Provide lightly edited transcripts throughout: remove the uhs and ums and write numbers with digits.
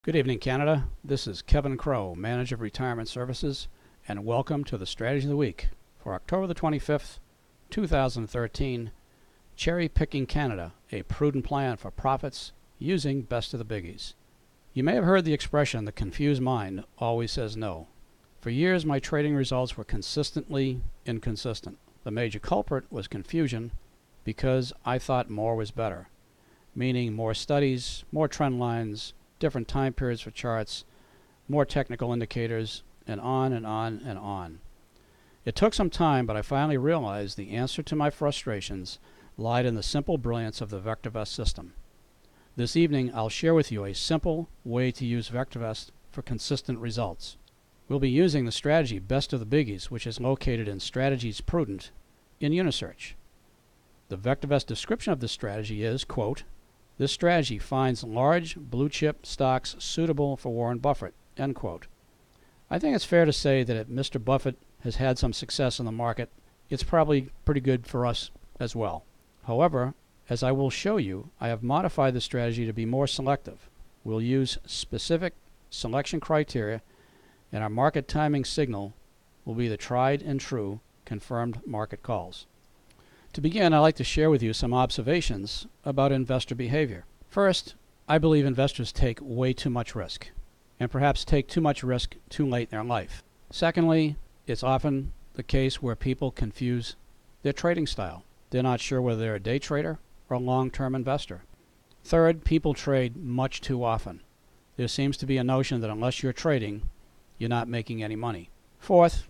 Good evening, Canada. This is Kevin Crowe, Manager of Retirement Services, and welcome to the Strategy of the Week for October the 25th, 2013, Cherry Picking Canada, a prudent plan for profits using best of the biggies. You may have heard the expression, the confused mind always says no. For years, my trading results were consistently inconsistent. The major culprit was confusion because I thought more was better, meaning more studies, more trend lines, different time periods for charts, more technical indicators, and on and on and on. It took some time, but I finally realized the answer to my frustrations lied in the simple brilliance of the VectorVest system. This evening, I'll share with you a simple way to use VectorVest for consistent results. We'll be using the strategy Best of the Biggies, which is located in Strategies Prudent in Unisearch. The VectorVest description of this strategy is, quote, "This strategy finds large blue-chip stocks suitable for Warren Buffett," end quote. I think it's fair to say that if Mr. Buffett has had some success in the market, it's probably pretty good for us as well. However, as I will show you, I have modified the strategy to be more selective. We'll use specific selection criteria, and our market timing signal will be the tried and true confirmed market calls. To begin, I'd like to share with you some observations about investor behavior. First, I believe investors take way too much risk, and perhaps take too much risk too late in their life. Secondly, it's often the case where people confuse their trading style. They're not sure whether they're a day trader or a long-term investor. Third, people trade much too often. There seems to be a notion that unless you're trading, you're not making any money. Fourth,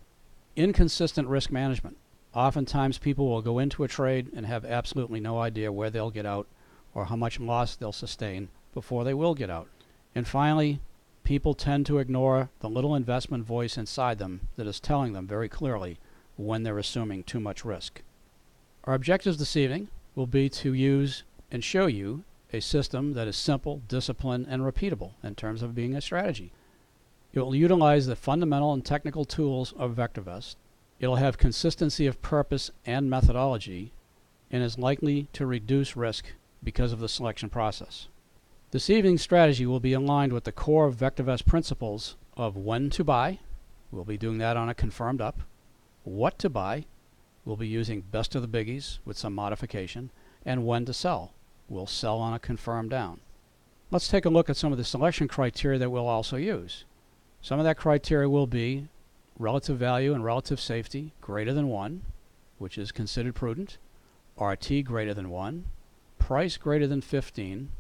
inconsistent risk management. Oftentimes people will go into a trade and have absolutely no idea where they'll get out or how much loss they'll sustain before they will get out. And finally, people tend to ignore the little investment voice inside them that is telling them very clearly when they're assuming too much risk. Our objectives this evening will be to use and show you a system that is simple, disciplined, and repeatable in terms of being a strategy. It will utilize the fundamental and technical tools of VectorVest. It'll have consistency of purpose and methodology, and is likely to reduce risk because of the selection process. This evening's strategy will be aligned with the core of VectorVest principles of when to buy. We'll be doing that on a confirmed up. What to buy. We'll be using best of the biggies with some modification. And when to sell. We'll sell on a confirmed down. Let's take a look at some of the selection criteria that we'll also use. Some of that criteria will be relative value and relative safety greater than 1, which is considered prudent, RT greater than 1, price greater than 15,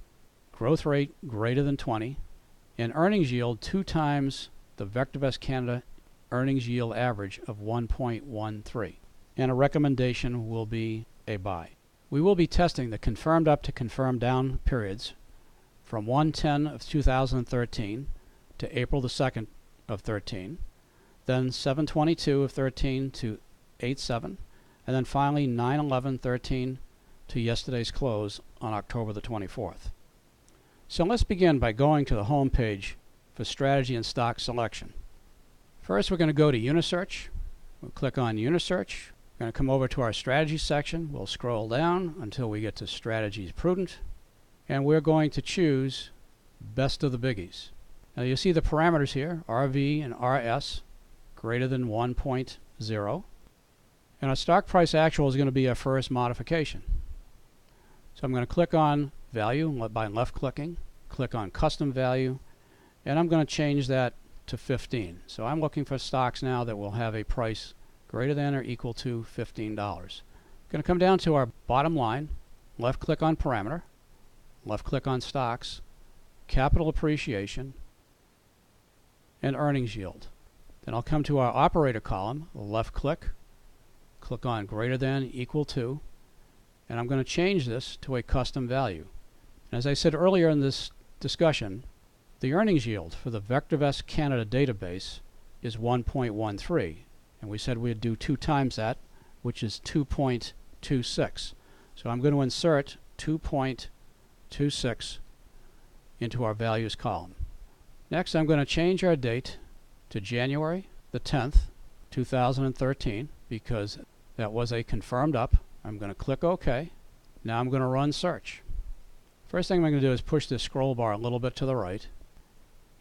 growth rate greater than 20, and earnings yield 2 times the VectorVest Canada earnings yield average of 1.13. And a recommendation will be a buy. We will be testing the confirmed up to confirmed down periods from 1/10 of 2013 to April the 2nd of 13. Then 7/22 of 13 to 8/7, and then finally 9/11/13 to yesterday's close on October the 24th. So let's begin by going to the home page for strategy and stock selection. First, we're going to go to Unisearch. We'll click on Unisearch. We're going to come over to our strategy section. We'll scroll down until we get to Strategies Prudent, and we're going to choose Best of the Biggies. Now you see the parameters here, RV and RS. Greater than 1.0, and our stock price actual is going to be our first modification. So I'm going to click on value by left clicking, click on custom value, and I'm going to change that to 15. So I'm looking for stocks now that will have a price greater than or equal to $15. Going to come down to our bottom line, left click on parameter, left click on stocks, capital appreciation, and earnings yield. Then I'll come to our operator column, left click, click on greater than, equal to, and I'm going to change this to a custom value. And as I said earlier in this discussion, the earnings yield for the VectorVest Canada database is 1.13, and we said we'd do 2 times that, which is 2.26. So I'm going to insert 2.26 into our values column. Next, I'm going to change our date to January the 10th, 2013, because that was a confirmed up. I'm going to click OK. Now I'm going to run search. First thing I'm going to do is push this scroll bar a little bit to the right.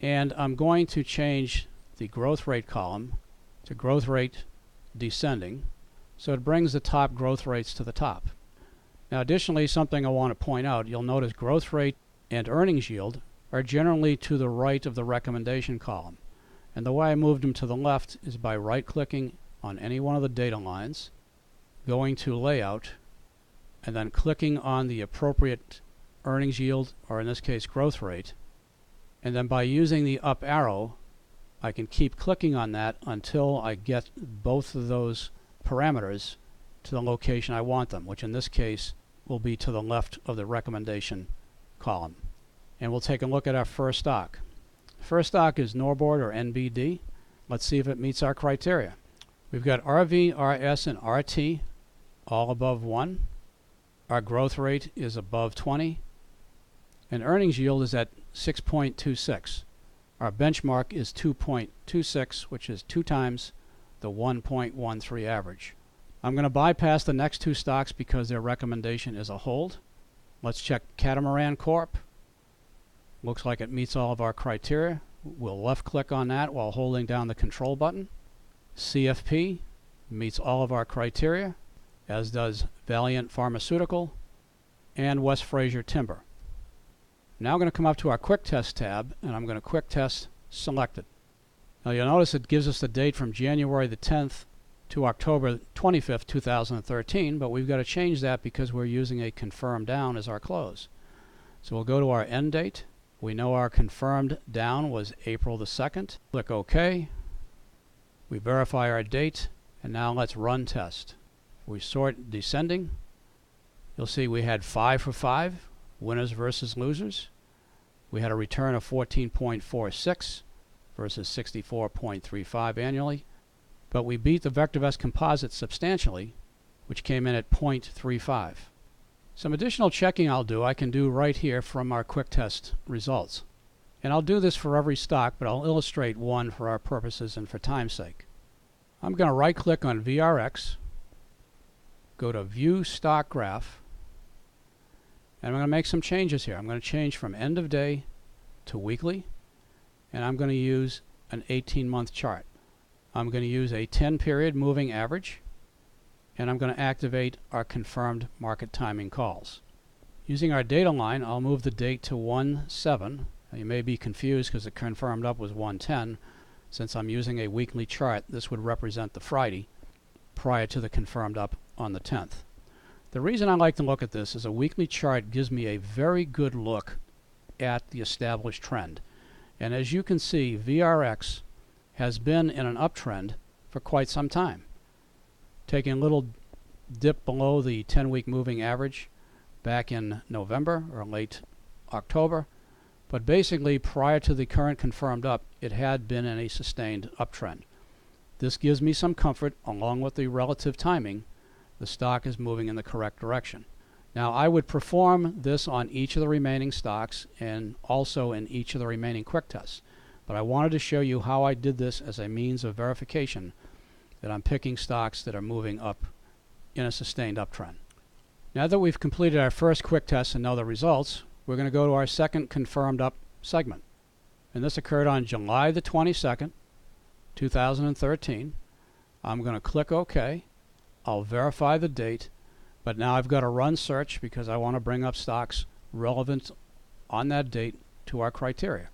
And I'm going to change the growth rate column to growth rate descending, so it brings the top growth rates to the top. Now additionally, something I want to point out, you'll notice growth rate and earnings yield are generally to the right of the recommendation column. And the way I moved them to the left is by right-clicking on any one of the data lines, going to Layout, and then clicking on the appropriate earnings yield, or in this case growth rate, and then by using the up arrow I can keep clicking on that until I get both of those parameters to the location I want them, which in this case will be to the left of the recommendation column. And we'll take a look at our first stock. First stock is Norbord, or NBD. Let's see if it meets our criteria. We've got RV, RS, and RT all above 1. Our growth rate is above 20. And earnings yield is at 6.26. Our benchmark is 2.26, which is 2 times the 1.13 average. I'm going to bypass the next 2 stocks because their recommendation is a hold. Let's check Catamaran Corp. Looks like it meets all of our criteria. We'll left click on that while holding down the control button. CFP meets all of our criteria, as does Valiant Pharmaceutical and West Fraser Timber. Now I'm going to come up to our Quick Test tab, and I'm going to Quick Test Selected. Now you'll notice it gives us the date from January the 10th to October 25th, 2013, but we've got to change that because we're using a confirmed down as our close. So we'll go to our end date. We know our confirmed down was April the 2nd. Click OK. We verify our date, and now let's run test. We sort descending. You'll see we had 5 for 5, winners versus losers. We had a return of 14.46 versus 64.35 annually. But we beat the VectorVest composite substantially, which came in at 0.35. Some additional checking I can do right here from our quick test results. And I'll do this for every stock, but I'll illustrate one for our purposes and for time's sake. I'm going to right click on VRX, go to View Stock Graph, and I'm going to make some changes here. I'm going to change from end of day to weekly, and I'm going to use an 18-month chart. I'm going to use a 10-period moving average, and I'm going to activate our confirmed market timing calls. Using our data line, I'll move the date to 1/7. You may be confused because the confirmed up was 1/10. Since I'm using a weekly chart, this would represent the Friday prior to the confirmed up on the 10th. The reason I like to look at this is a weekly chart gives me a very good look at the established trend. And as you can see, VRX has been in an uptrend for quite some time. Taking a little dip below the 10-week moving average back in November or late October. But basically, prior to the current confirmed up, it had been in a sustained uptrend. This gives me some comfort, along with the relative timing. The stock is moving in the correct direction. Now, I would perform this on each of the remaining stocks and also in each of the remaining quick tests. But I wanted to show you how I did this as a means of verification that I'm picking stocks that are moving up in a sustained uptrend. Now that we've completed our first quick test and know the results, we're going to go to our second confirmed up segment. And this occurred on July the 22nd, 2013. I'm going to click OK. I'll verify the date, but now I've got to run search because I want to bring up stocks relevant on that date to our criteria.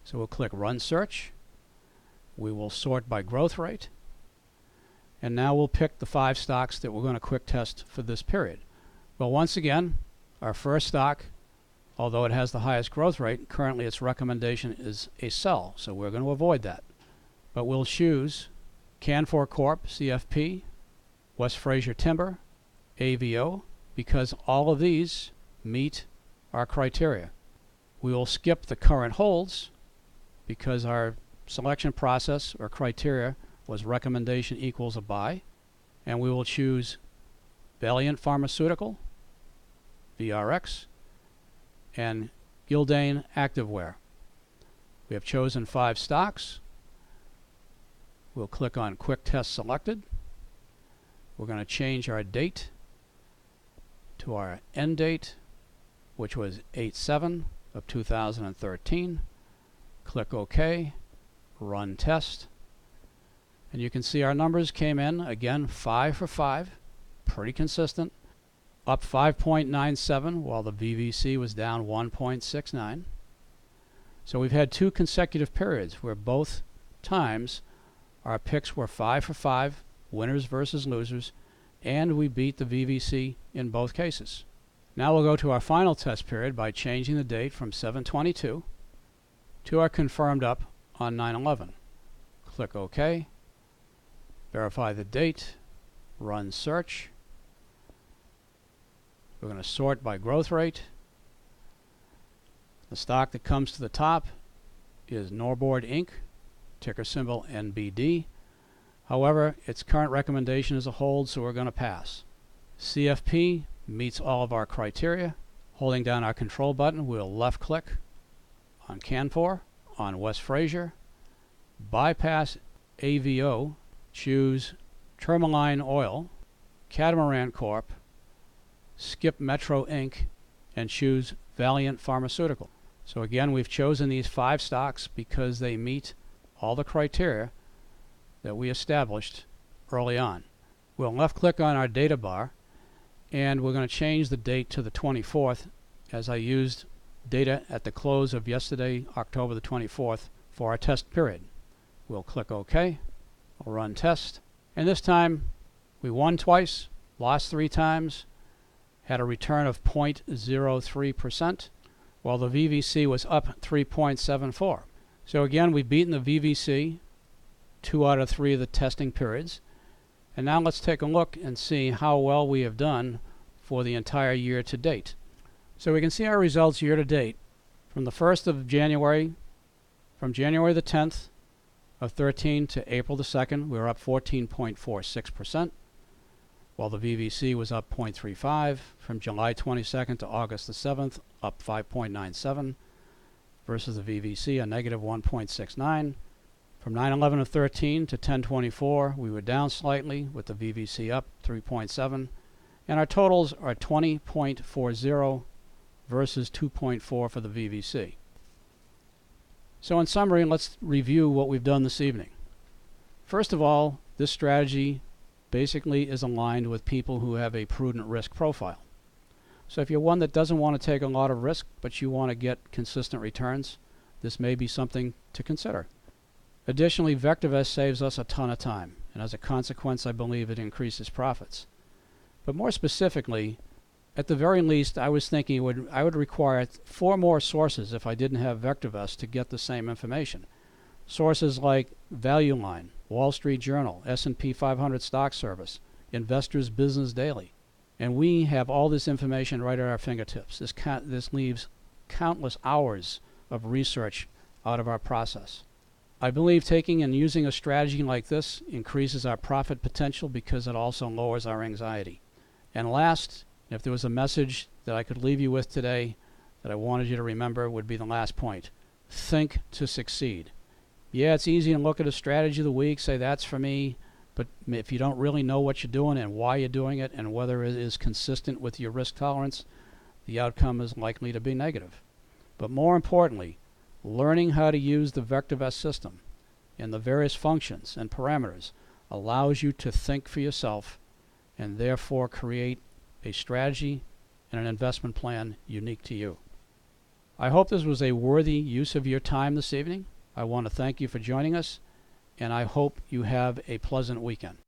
So we'll click Run Search. We will sort by growth rate. And now we'll pick the 5 stocks that we're going to quick test for this period. Well, once again, our first stock, although it has the highest growth rate, currently its recommendation is a sell, so we're going to avoid that. But we'll choose Canfor Corp, CFP, West Fraser Timber, AVO, because all of these meet our criteria. We will skip the current holds because our selection process or criteria was recommendation equals a buy, and we will choose Valiant Pharmaceutical, VRX, and Gildan Activewear. We have chosen 5 stocks. We'll click on Quick Test Selected. We're going to change our date to our end date, which was 8/7 of 2013. Click OK, run test, and you can see our numbers came in, again, 5 for 5, pretty consistent, up 5.97 while the VVC was down 1.69. So we've had 2 consecutive periods where both times our picks were 5 for 5, winners versus losers, and we beat the VVC in both cases. Now we'll go to our final test period by changing the date from 7/22 to our confirmed up on 9/11. Click OK, verify the date, run search. We're going to sort by growth rate. The stock that comes to the top is Norboard Inc., ticker symbol NBD. However, its current recommendation is a hold, so we're going to pass. CFP meets all of our criteria. Holding down our control button, we'll left click on Canfor, on West Fraser, bypass AVO, choose Tourmaline Oil, Catamaran Corp., skip Metro Inc., and choose Valiant Pharmaceutical. So again, we've chosen these 5 stocks because they meet all the criteria that we established early on. We'll left click on our data bar, and we're going to change the date to the 24th, as I used data at the close of yesterday, October the 24th, for our test period. We'll click OK, we'll run test, and this time we won twice, lost 3 times, had a return of 0.03%, while the VVC was up 3.74. So again, we've beaten the VVC 2 out of 3 of the testing periods. And now let's take a look and see how well we have done for the entire year to date. So we can see our results year to date. From the 1st of January, from January the 10th of 13 to April the 2nd, we were up 14.46%, while the VVC was up 0.35. From July 22nd to August the 7th, up 5.97 versus the VVC, a negative 1.69. From 9/11 of 13 to 10/24, we were down slightly with the VVC up 3.7, and our totals are 20.40 versus 2.4 for the VVC. So in summary, let's review what we've done this evening. First of all, this strategy basically is aligned with people who have a prudent risk profile. So if you're one that doesn't want to take a lot of risk, but you want to get consistent returns, this may be something to consider. Additionally, VectorVest saves us a ton of time, and as a consequence, I believe it increases profits. But more specifically, at the very least, I was thinking I would require 4 more sources if I didn't have VectorVest to get the same information. Sources like Value Line, Wall Street Journal, S&P 500 Stock Service, Investors Business Daily. And we have all this information right at our fingertips. This leaves countless hours of research out of our process. I believe taking and using a strategy like this increases our profit potential because it also lowers our anxiety. And last, if there was a message that I could leave you with today that I wanted you to remember, would be the last point. Think to succeed. Yeah, it's easy to look at a strategy of the week, say that's for me, but if you don't really know what you're doing and why you're doing it and whether it is consistent with your risk tolerance, the outcome is likely to be negative. But more importantly, learning how to use the VectorVest system and the various functions and parameters allows you to think for yourself and therefore create a strategy and an investment plan unique to you. I hope this was a worthy use of your time this evening. I want to thank you for joining us, and I hope you have a pleasant weekend.